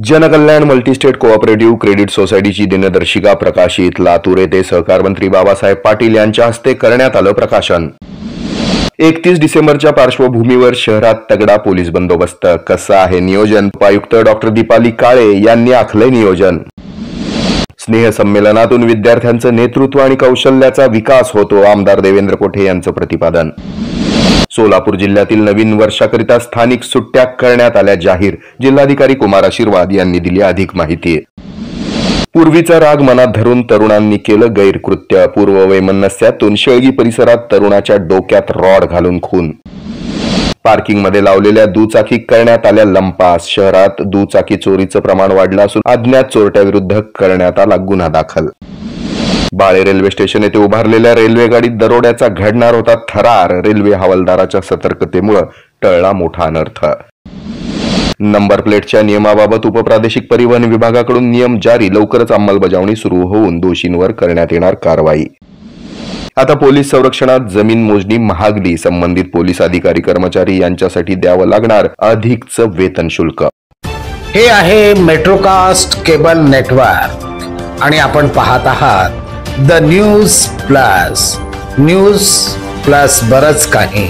जनकल्याण multi-state cooperative credit सोसायटीची दिनदर्शिका प्रकाशित. लातूर येथे सहकार मंत्री बाबासाहेब पाटील यांच्या हस्ते करण्यात आलं प्रकाशन. 31 डिसेंबरच्या पार्श्वभूमीवर शहरात तगडा पोलीस बंदोबस्त. कसं आहे नियोजन? उपायुक्त डॉक्टर दीपाली काळे यांनी आखलंय नियोजन. स्नेह संमेलनातून विद्यार्थ्यांचं नेतृत्व आणि कौशल्याचा विकास होतो. आमदार देवेंद्र कोठे यांचं प्रतिपादन. सोलापूर जिल्ह्यातील नवीन वर्षाकरिता स्थानिक सुट्ट्या करण्यात आल्या जाहीर. जिल्हाधिकारी कुमार आशीर्वाद यांनी दिली अधिक माहिती. पूर्वीचा राग मनात धरून तरुणांनी केलं गैरकृत्य. पूर्ववैमनस्यातून शेळगी परिसरात तरुणाच्या डोक्यात रॉड घालून खून. पार्किंगमध्ये लावलेल्या दुचाकी करण्यात आल्या लंपास. शहरात दुचाकी चोरीचं प्रमाण वाढलं असून अज्ञात चोरट्याविरुद्ध करण्यात आला गुन्हा दाखल. बाळे रेल्वे स्टेशन येथे उभारलेल्या रेल्वे गाडीत दरोड्याचा घडणार होता थरार. रेल्वे हवालदाराच्या सतर्कतेमुळे टळला मोठा अनर्थ. नंबर प्लेटच्या नियमाबाबत उपप्रादेशिक परिवहन विभागाकडून नियम जारी. लवकरच अंमलबजावणी सुरू होऊन दोषींवर करण्यात येणार कारवाई. आता पोलीस संरक्षणात जमीन मोजणी महागली. संबंधित पोलीस अधिकारी कर्मचारी यांच्यासाठी द्यावं लागणार अधिकचं वेतन शुल्क. हे आहे मेट्रोकास्ट केबल नेटवर्क आणि आपण पाहत आहात the news plus. News plus बरंच काही.